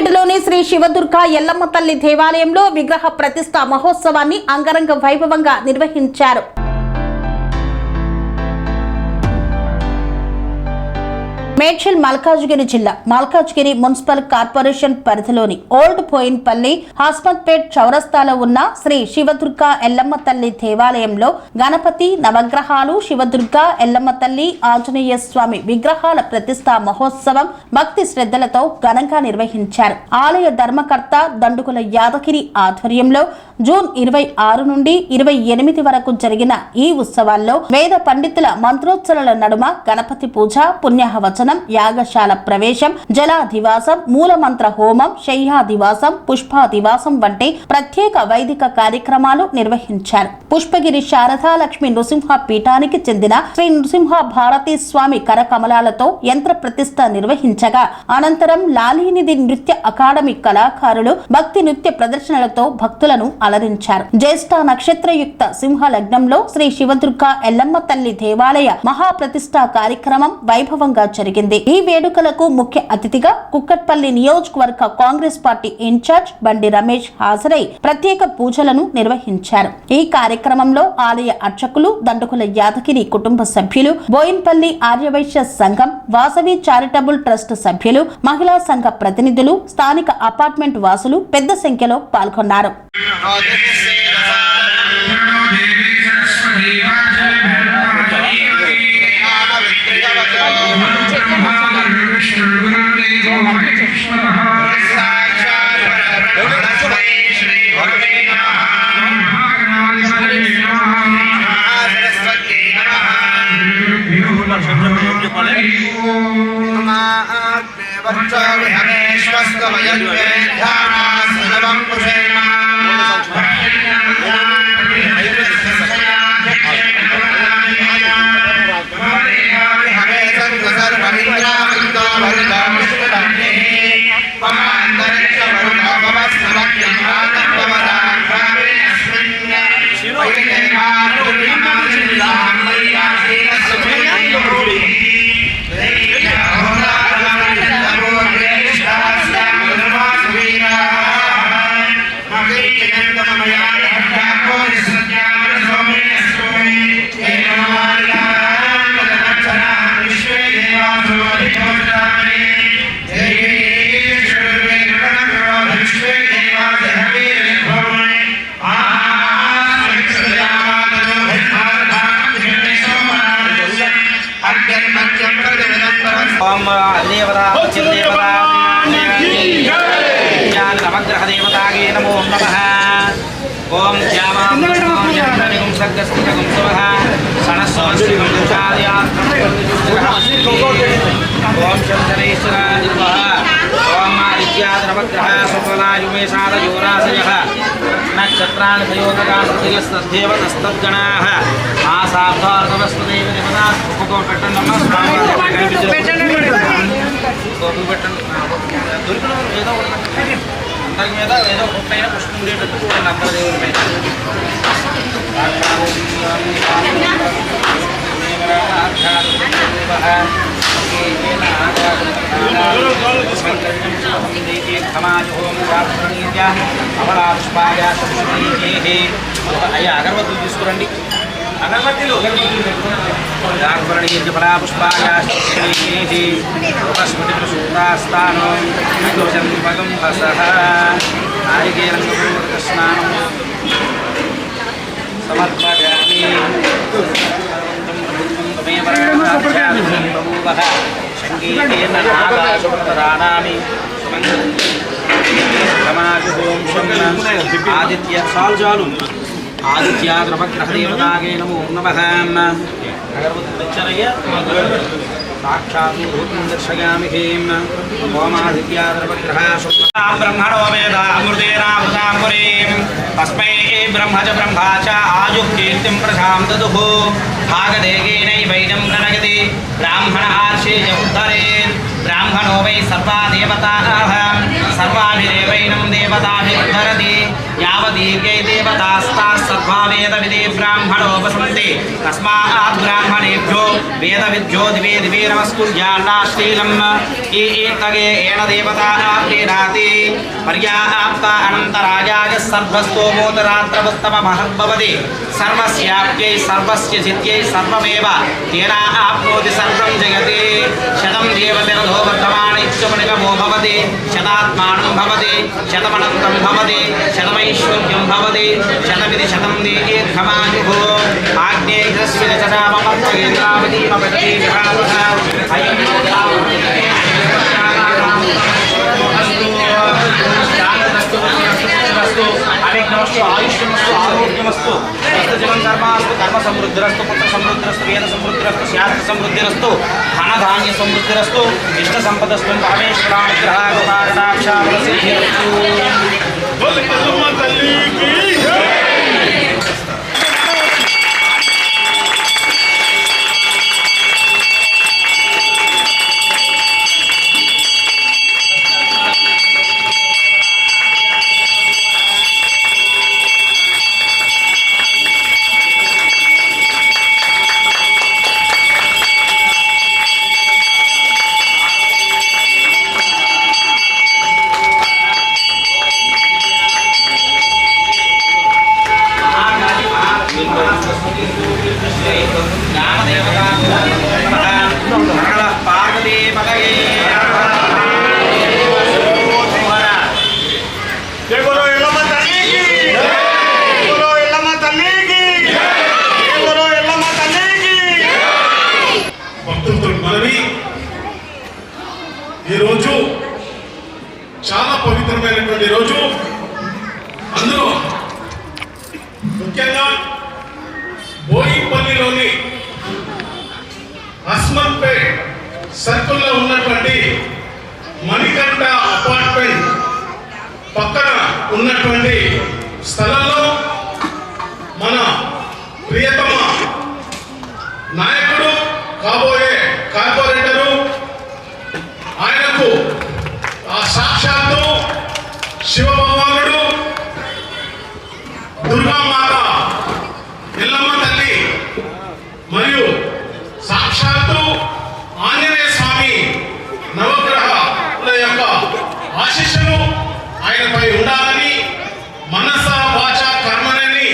హస్మత్పేటలోని శ్రీ శివదుర్గా ఎల్లమ్మ తల్లి దేవాలయంలో విగ్రహ ప్రతిష్ఠ మహోత్సవాన్ని అంగరంగ వైభవంగా నిర్వహించారు. మేడ్చల్ మల్కాజ్గిరి జిల్లా మల్కాజ్గిరి మున్సిపల్ కార్పొరేషన్ పరిధిలోని ఓల్డ్ పోయిన్పల్లి హస్మత్పేట్ చౌరస్తాలో ఉన్న శ్రీ శివదుర్గా ఎల్లమ్మ తల్లి దేవాలయంలో గణపతి నవగ్రహాలు శివదుర్గా ఎల్లమ్మ తల్లి ఆంజనేయ స్వామి విగ్రహాల ప్రతిష్ఠా మహోత్సవం భక్తి శ్రద్ధలతో ఘనంగా నిర్వహించారు. ఆలయ ధర్మకర్త దండుకుల యాదగిరి ఆధ్వర్యంలో జూన్ 26 నుండి 28 వరకు జరిగిన ఈ ఉత్సవాల్లో వేద పండితుల మంత్రోచ్చరణల నడుమ గణపతి పూజ, పుణ్యాహవచనం, యాగశాల ప్రవేశం, జలాధివాసం, మూలమంత్ర హోమం, శయ్యాధివాసం, పుష్పాధివాసం వంటి ప్రత్యేక వైదిక కార్యక్రమాలు నిర్వహించారు. పుష్పగిరి శారదా లక్ష్మి నృసింహ పీఠానికి చెందిన శ్రీ నృసింహ భారతీ స్వామి కరకమలాలతో యంత్ర ప్రతిష్ఠ నిర్వహించగా అనంతరం లాలీనిధి నృత్య అకాడమీ కళాకారులు భక్తి నృత్య ప్రదర్శనలతో భక్తులను అలరించారు. జ్యేష్ఠ నక్షత్రయుక్త సింహ లగ్నంలో శ్రీ శివదుర్గా ఎల్లమ్మ తల్లి దేవాలయ మహాప్రతిష్ఠ కార్యక్రమం వైభవంగా జరిగింది. ఈ వేడుకలకు ముఖ్య అతిథిగా కుక్కట్పల్లి నియోజకవర్గ కాంగ్రెస్ పార్టీ ఇన్ఛార్జ్ బండి రమేష్ హాజరై ప్రత్యేక పూజలను నిర్వహించారు. ఈ కార్యక్రమంలో ఆలయ అర్చకులు, దండుకుల యాదగిరి కుటుంబ సభ్యులు, బోయిన్పల్లి ఆర్యవైశ్య సంఘం, వాసవి చారిటబుల్ ట్రస్ట్ సభ్యులు, మహిళా సంఘ ప్రతినిధులు, స్థానిక అపార్ట్మెంట్ వాసులు పెద్ద సంఖ్యలో పాల్గొన్నారు. नवग्रह देवतागे नमो नमः। ओम ज्ञानामृतम सर्गस्थितगुं सुवः सनस्वस्तिगुं ओम शंकरेश्वराय नमः। ओम आदित्याय नवग्रह सुफलायुमेषादयोराशयः नक्षत्राणि प्रयोगकास्तदेव तस्तद्गणाः आसाब्धार्थवस्तुदेव देवताः उपकोटं नमः అందరి మీద ఏదో ఒక్కైనా పుష్పం ఉండేటట్టు చూడండి. అందరి దేవుడి మీద అయ్యా అగరబత్తులు తీసుకురండి. అగరబత్తులు నారికేళస్నానం సమర్పయామి. సంగీతేన నాదామి ఆదిత్య సాల్జాలు ఆదిత్యాద నవగ్రహ దేవతాగే నమో నమః. సాక్షాత్ భూతం దర్శయామి హేం. ఓమాదిత్యాద నవగ్రహ బ్రహ్మణో వేదామృతేనామృతాంబురీం తస్మై బ్రహ్మచ బ్రహ్మా చ ఆయుఃకీర్తిం ప్రశాం దదుః. భాగదేగేనైవైనం గణగతి బ్రాహ్మణ ఆర్షేయ ఉద్ధరేత్. బ్రాహ్మణో వై సర్వా దేవతాః సర్వాభిరేవైనం దేవతాభిరుద్ధరతి. యావదీర్ఘై దేవతాస్తాః सद्वा वेदविदे ब्राह्मणोपसन्ति तस्मात् ब्राह्मणेभ्यो वेदविद्यो दिवे दिवे नमस्कुर्यान्नाश्लीलम् एतगे एण देवता प्रीणाति पर्याप्ता अनन्तरायाय सर्वस्तोमोदरात्रमुत्तममहद्भवति सर्वस्याप्यै सर्वस्य सिद्ध्यै सर्वमेव तेन आप्नोति सर्वं जगति शतं देवतिरधो वर्धमान इत्यमनिगमो भवति शतात्मानं भवति शतमनन्तं भवति शतमैश्वर्यं भवति शतमिति शतं दीर्घमायुः आग्नेयस्मिन् चरामपत्तगेन्द्रावतीमपति विहारः अयं अविघ्नमस्तु आयुष्यमस्तु आरोग्यमस्तु जलं कर्मास्तु कर्म समृद्धिरस्तु पुत्र समृद्धिरस्तु वेद समृद्धिरस्तु शास्त्र समृद्धिरस्तु धनधान्य समृद्धिरस्तु इष्ट संपदस्तु परमेश्वरानुग्रहागोपाकटाक्षाबलसिद्धिरस्तु। ఈరోజు చాలా పవిత్రమైనటువంటి రోజు. అందులో ముఖ్యంగా బోయిపల్లిలోని హస్మత్పేట్ సర్కిల్లో ఉన్నటువంటి మణికంఠ అపార్ట్మెంట్ పక్కన ఉన్నటువంటి స్థలంలో మన ప్రియతమ నాయకుడు కాబోయే కార్పొరేటరు ఆయనకు ఆ సాక్షాత్తు శివభగవానుడు దుర్గామాత ఎల్లమ్మ తల్లి మరియు సాక్షాత్తు ఆంజనేయ స్వామి నవగ్రహాల యొక్క ఆశీస్సులు ఆయనపై ఉండాలని మనస వాచ కర్మని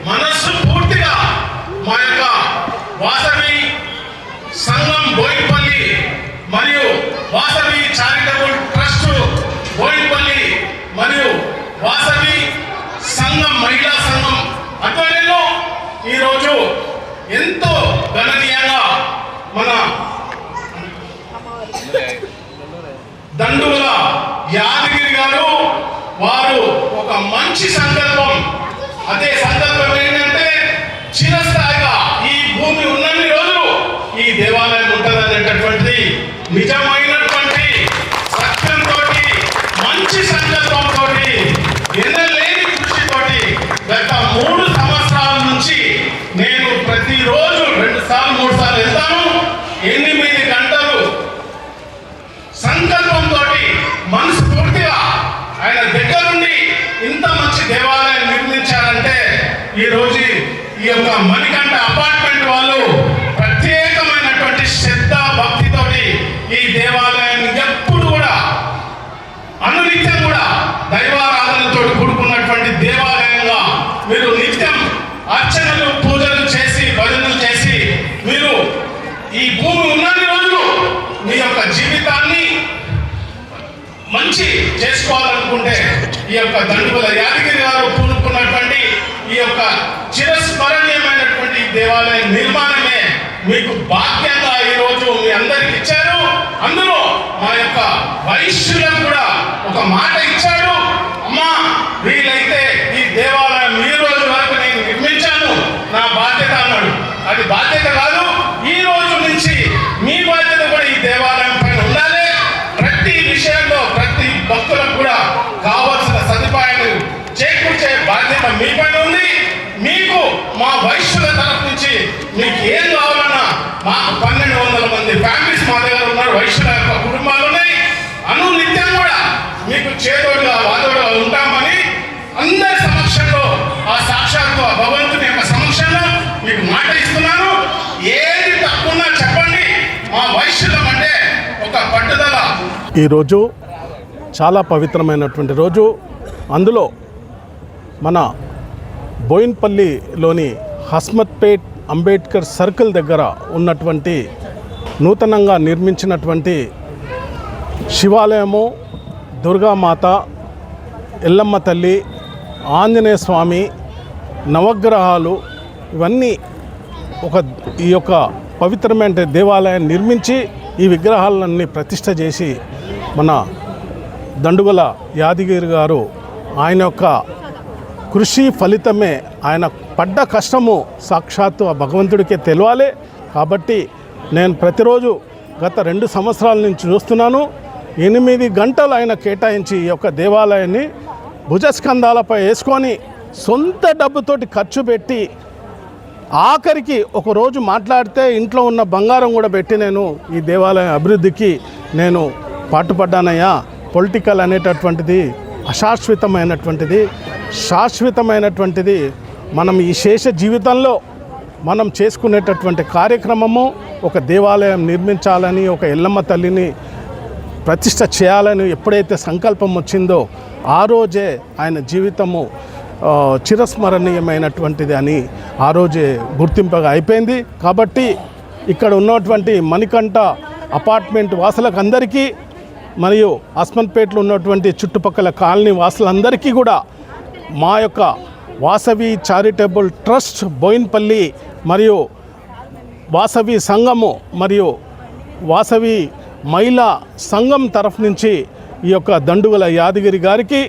మనస్సు పూర్తిగా మా యొక్క వాసవి సంఘం బోయిపల్లి మరియు వాసవి చారిటబుల్ ట్రస్ట్ బోయిపల్లి మరియు వాసవి సంఘం మహిళా సంఘం ఆధ్వర్యంలో ఈరోజు ఎంతో గణనీయంగా మన దండుల యాదగిరి గారు వారు ఒక మంచి సంకల్పం, అదే సంకల్పం ఏంటంటే చిరస్థాయిగా ఈ భూమి ఉన్నన్ని రోజులు ఈ దేవాలయం ఉంటుందనేటటువంటిది నిజమైనటువంటి సత్యంతో మంచి సంకల్పంతో ఎనలేని కృషితోటి గత 3 సంవత్సరాల నుంచి నేను ప్రతిరోజు 2 సార్లు 3 సార్లు వెళ్తాను. 8 గంటలు సంకల్పంతో మనసు పూర్తిగా ఆయన దగ్గరుండి ఇంత మంచి దేవాలయం నిర్మించారంటే ఈరోజు ఈ యొక్క మణికంఠ అపార్ట్మెంట్ వాళ్ళు ప్రత్యేకమైనటువంటి శ్రద్ధ భక్తితోటి ఈ దేవాలయాన్ని ఎప్పుడు కూడా అనునిత్యం కూడా దైవారాధనతో కూడుకున్నటువంటి దేవాలయంగా మీరు నిత్యం అర్చనలు పూజలు చేసి భజనలు చేసి మీరు ఈ భూమి ఉన్నన్ని రోజులు మీ యొక్క జీవితాన్ని మంచి చేసుకోవాలనుకుంటే ఈ యొక్క దండుల యాదగిరి గారు పూనుకున్నటువంటి ఈ యొక్క చిరస్మరణీయమైనటువంటి దేవాలయ నిర్మాణమే మీకు భాగ్యంగా ఈరోజు మీ అందరికి ఇచ్చారు. అందులో మా యొక్క వైశ్యులకు కూడా ఒక మాట ఇచ్చాడు, అమ్మా వీలైతే ఈ దేవాలయం ఈ రోజు వరకు నేను నిర్మించాను, నా బాధ్యత అన్నాడు. అది బాధ్యత కాదు, ఈ రోజు నుంచి మీ బాధ్యత కూడా ఈ దేవాలయం పైన ఉండాలి. ప్రతి విషయంలో ప్రతి భక్తులకు కూడా కావాల్సిన సదుపాయాలు చేకూర్చే బాధ్యత మీ పైన ఉంది. మీకు మా వైశ్యుల తరఫు నుంచి మీకు ఏం కావాలన్నా మాకు 1200 మంది ఫ్యామిలీస్ మా దగ్గర ఉన్నారు, వైశ్యుల యొక్క కుటుంబాలు ఉన్నాయి. అనునిత్యం కూడా మీకు చేదోడుగా వాదోడుగా ఉంటామని మా వైశ్యులం అంటే ఒక పట్టుదల. ఈరోజు చాలా పవిత్రమైనటువంటి రోజు. అందులో మన బోయిన్పల్లిలోని హస్మత్పేట్ అంబేద్కర్ సర్కిల్ దగ్గర ఉన్నటువంటి నూతనంగా నిర్మించినటువంటి శివాలయము, దుర్గామాత, ఎల్లమ్మ తల్లి, ఆంజనేయ స్వామి, నవగ్రహాలు ఇవన్నీ ఈ యొక్క పవిత్రమైన దేవాలయాన్ని నిర్మించి ఈ విగ్రహాలన్నీ ప్రతిష్ఠ చేసి మన దండుగల యాదగిరి గారు ఆయన యొక్క కృషి ఫలితమే, ఆయన పడ్డ కష్టము సాక్షాత్తు ఆ భగవంతుడికే తెలియాలి. కాబట్టి నేను ప్రతిరోజు గత 2 సంవత్సరాల నుంచి చూస్తున్నాను. 8 గంటలు ఆయన కేటాయించి ఈ యొక్క దేవాలయాన్ని భుజస్కంధాలపై వేసుకొని సొంత డబ్బుతోటి ఖర్చు పెట్టి ఆఖరికి ఒకరోజు మాట్లాడితే ఇంట్లో ఉన్న బంగారం కూడా పెట్టి నేను ఈ దేవాలయం అభివృద్ధికి నేను పాటుపడ్డానయ్యా. పొలిటికల్ అనేటటువంటిది అశాశ్వతమైనటువంటిది, శాశ్వతమైనటువంటిది మనం ఈ శేష జీవితంలో మనం చేసుకునేటటువంటి కార్యక్రమము ఒక దేవాలయం నిర్మించాలని, ఒక ఎల్లమ్మ తల్లిని ప్రతిష్ఠ చేయాలని ఎప్పుడైతే సంకల్పం వచ్చిందో ఆ రోజే ఆయన జీవితము చిరస్మరణీయమైనటువంటిది అని ఆ రోజే గుర్తింపుగా అయిపోయింది. కాబట్టి ఇక్కడ ఉన్నటువంటి మణికంఠ అపార్ట్మెంట్ వాసులకు అందరికీ మరియు హస్మత్పేటలో ఉన్నటువంటి చుట్టుపక్కల కాలనీ వాసులందరికీ కూడా మా యొక్క వాసవి చారిటబుల్ ట్రస్ట్ బోయిన్పల్లి మరియు వాసవి సంఘము మరియు వాసవి మహిళా సంఘం తరఫు నుంచి ఈ యొక్క దండుగల యాదగిరి గారికి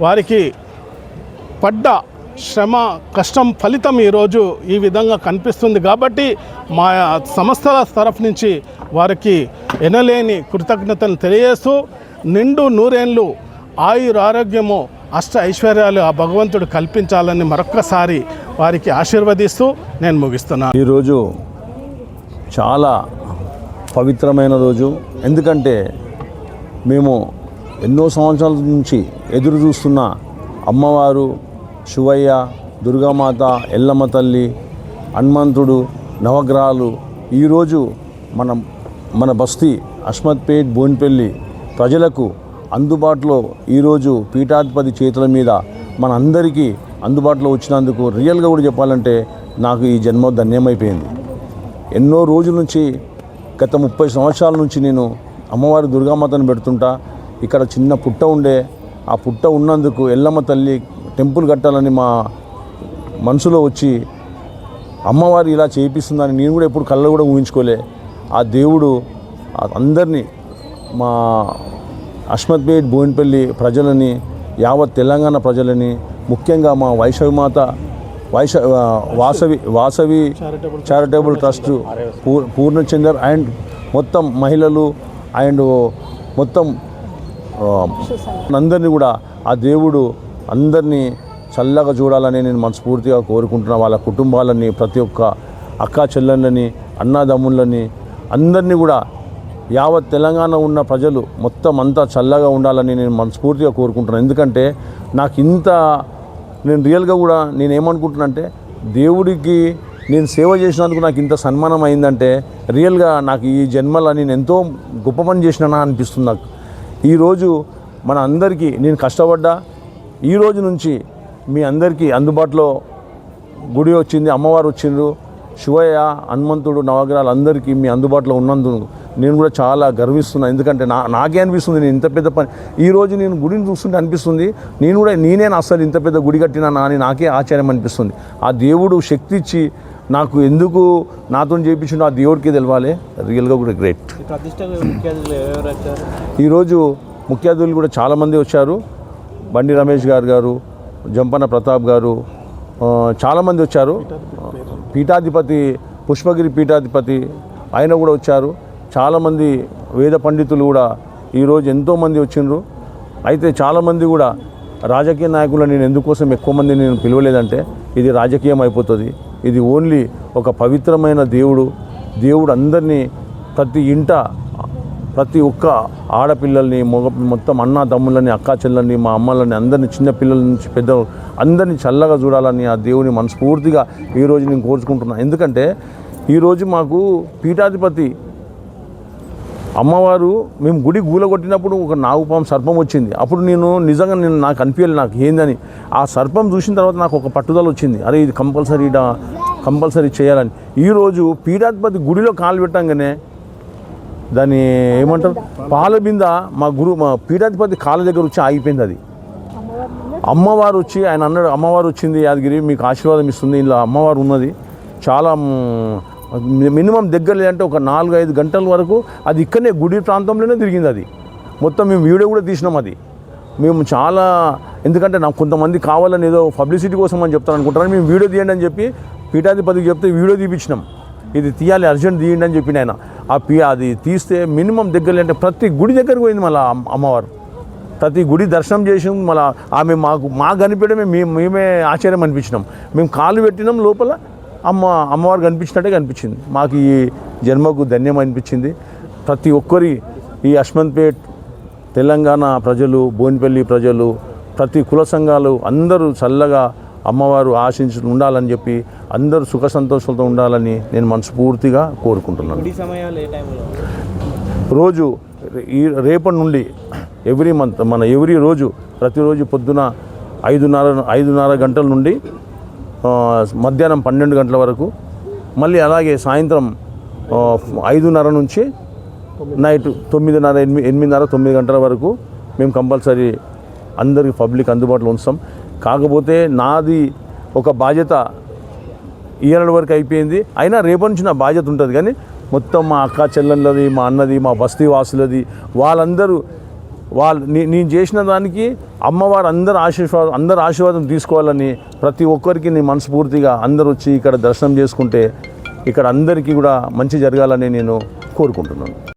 వారికి పడ్డ శ్రమ కష్టం ఫలితం ఈరోజు ఈ విధంగా కనిపిస్తుంది. కాబట్టి మా సంస్థల తరఫు నుంచి వారికి ఎనలేని కృతజ్ఞతలు తెలియజేస్తూ నిండు నూరేళ్ళు ఆయురారోగ్యము అష్ట ఐశ్వర్యాలు ఆ భగవంతుడు కల్పించాలని మరొక్కసారి వారికి ఆశీర్వదిస్తూ నేను ముగిస్తున్నాను. ఈరోజు చాలా పవిత్రమైన రోజు. ఎందుకంటే మేము ఎన్నో సంవత్సరాల నుంచి ఎదురు చూస్తున్న అమ్మవారు, శివయ్య, దుర్గామాత, ఎల్లమ్మ తల్లి, హనుమంతుడు, నవగ్రహాలు ఈరోజు మన బస్తీ హస్మత్పేట్ బోయిన్పల్లి ప్రజలకు అందుబాటులో ఈరోజు పీఠాధిపతి చేతుల మీద మన అందరికీ అందుబాటులో వచ్చినందుకు రియల్గా కూడా చెప్పాలంటే నాకు ఈ జన్మ ధన్యమైపోయింది. ఎన్నో రోజుల నుంచి గత 30 సంవత్సరాల నుంచి నేను అమ్మవారి దుర్గామాతను పెడుతుంటా. ఇక్కడ చిన్న పుట్ట ఉండే, ఆ పుట్ట ఉన్నందుకు ఎల్లమ్మ తల్లి టెంపుల్ కట్టాలని మా మనసులో వచ్చి అమ్మవారు ఇలా చేయిస్తుందని నేను కూడా ఎప్పుడు కళ్ళలో కూడా ఊహించుకోలే. ఆ దేవుడు అందరినీ మా హస్మత్పేట్ బోయిన్పల్లి ప్రజలని, యావత్ తెలంగాణ ప్రజలని, ముఖ్యంగా మా Vasavi charitable trust Purnachander and మొత్తం మహిళలు అండ్ మొత్తం అందరినీ కూడా ఆ దేవుడు అందరినీ చల్లగా చూడాలని నేను మనస్ఫూర్తిగా కోరుకుంటున్నా. వాళ్ళ కుటుంబాలని, ప్రతి ఒక్క అక్కా చెల్లెళ్ళని, అన్నాదమ్ముళ్ళని అందరినీ కూడా యావత్ తెలంగాణ ఉన్న ప్రజలు మొత్తం అంతా చల్లగా ఉండాలని నేను మనస్ఫూర్తిగా కోరుకుంటున్నాను. ఎందుకంటే నాకు నేను రియల్గా కూడా నేను ఏమనుకుంటున్నానంటే దేవుడికి నేను సేవ చేసినందుకు నాకు ఇంత సన్మానం అయిందంటే రియల్గా నాకు ఈ జన్మలో నేను ఎంతో గొప్ప పని చేసినా అనిపిస్తుంది నాకు. ఈరోజు మన అందరికీ నేను కష్టపడ్డా. ఈ రోజు నుంచి మీ అందరికీ అందుబాటులో గుడి వచ్చింది, అమ్మవారు వచ్చిండ్రు, శివయ్య, హనుమంతుడు, నవగ్రహాలు అందరికీ మీ అందుబాటులో ఉన్నందుకు నేను కూడా చాలా గర్విస్తున్నాను. ఎందుకంటే నాకే అనిపిస్తుంది నేను ఇంత పెద్ద పని ఈరోజు నేను గుడిని చూస్తుంటే అనిపిస్తుంది నేనే అసలు ఇంత పెద్ద గుడి కట్టినా అని నాకే ఆశ్చర్యం అనిపిస్తుంది. ఆ దేవుడు శక్తి ఇచ్చి నాకు ఎందుకు నాతో చేయించిండో ఆ దేవుడికి తెలవాలి. రియల్గా కూడా గ్రేట్. ఈరోజు ముఖ్య అతిథులు కూడా చాలామంది వచ్చారు. బండి రమేష్ గారు, జంపన ప్రతాప్ గారు, చాలామంది వచ్చారు. పీఠాధిపతి పుష్పగిరి పీఠాధిపతి ఆయన కూడా వచ్చారు. చాలామంది వేద పండితులు కూడా ఈరోజు ఎంతోమంది వచ్చిండ్రు. అయితే చాలామంది కూడా రాజకీయ నాయకులు నేను ఎందుకోసం ఎక్కువ మంది నేను పిలవలేదంటే ఇది రాజకీయం అయిపోతుంది. ఇది ఓన్లీ ఒక పవిత్రమైన దేవుడు అందరినీ ప్రతి ఇంట ప్రతి ఒక్క ఆడపిల్లల్ని మొత్తం అన్న తమ్ముళ్ళని, అక్కా చెల్లెల్ని, మా అమ్మలని అందరినీ, చిన్న పిల్లల నుంచి పెద్ద అందరినీ చల్లగా చూడాలని ఆ దేవుని మనస్ఫూర్తిగా ఈరోజు నేను కోరుకుంటున్నాను. ఎందుకంటే ఈరోజు మాకు పీఠాధిపతి అమ్మవారు మేము గుడి గూలగొట్టినప్పుడు ఒక నాగుపాము సర్పం వచ్చింది. అప్పుడు నిజంగా నాకు అనిపించలేదు నాకు ఏందని. ఆ సర్పం చూసిన తర్వాత నాకు ఒక పట్టుదల వచ్చింది, అరే ఇది కంపల్సరీ చేయాలని. ఈరోజు పీఠాధిపతి గుడిలో కాలు పెట్టంగానే దాన్ని ఏమంటారు పాల బింద మా పీఠాధిపతి కాళ్ళ దగ్గర వచ్చి ఆగిపోయింది. అది అమ్మవారు వచ్చి ఆయన అన్నాడు, అమ్మవారు వచ్చింది యాదగిరి, మీకు ఆశీర్వాదం ఇస్తుంది, ఇలా అమ్మవారు ఉన్నది. చాలా మినిమం దగ్గర లేదంటే ఒక 4-5 గంటల వరకు అది ఇక్కడనే గుడి ప్రాంతంలోనే తిరిగింది. అది మొత్తం మేము వీడియో కూడా తీసినాం. అది మేము చాలా, ఎందుకంటే నాకు కొంతమంది కావాలని ఏదో పబ్లిసిటీ కోసం అని చెప్తాను అనుకుంటారు, మేము వీడియో తీయండి అని చెప్పి పీఠాధిపతికి చెప్తే వీడియో తీపించినాం. ఇది తీయాలి, అర్జెంట్ తీయండి అని చెప్పిన ఆయన. అది తీస్తే మినిమం దగ్గర అంటే ప్రతి గుడి దగ్గరకు పోయింది. మళ్ళీ అమ్మవారు ప్రతి గుడి దర్శనం చేసి మళ్ళీ ఆమె మాకు కనిపించడమే మేమే ఆశ్చర్యం అనిపించినాం. మేము కాలు పెట్టినాం, లోపల అమ్మవారు కనిపించినట్టే కనిపించింది. మాకు ఈ జన్మకు ధన్యం అనిపించింది. ప్రతి ఒక్కరి ఈ అస్మన్పేట్ తెలంగాణ ప్రజలు, బోయినపల్లి ప్రజలు, ప్రతి కుల సంఘాలు అందరూ చల్లగా అమ్మవారు ఆశించి ఉండాలని చెప్పి అందరూ సుఖ సంతోషాలతో ఉండాలని నేను మనస్ఫూర్తిగా కోరుకుంటున్నాను. రోజు రేపటి నుండి ఎవ్రీ మంత్ ఎవ్రీ రోజు ప్రతిరోజు పొద్దున 5:30 గంటల నుండి మధ్యాహ్నం 12 గంటల వరకు, మళ్ళీ అలాగే సాయంత్రం 5:30 నుంచి నైట్ 9:30 గంటల వరకు మేము కంపల్సరీ అందరికి పబ్లిక్ అందుబాటులో ఉంచుతాం. కాకపోతే నాది ఒక బాధ్యత ఇయర్ వరకు అయిపోయింది, అయినా రేపటి నుంచి నా బాధ్యత ఉంటుంది. కానీ మొత్తం మా అక్క చెల్లెళ్ళది, మా అన్నది, మా బస్తీ వాసులది, వాళ్ళందరూ నేను చేసిన దానికి అమ్మవారు అందరు ఆశీర్వాదం తీసుకోవాలని ప్రతి ఒక్కరికి నేను మనస్ఫూర్తిగా అందరూ వచ్చి ఇక్కడ దర్శనం చేసుకుంటే ఇక్కడ అందరికీ కూడా మంచి జరగాలని నేను కోరుకుంటున్నాను.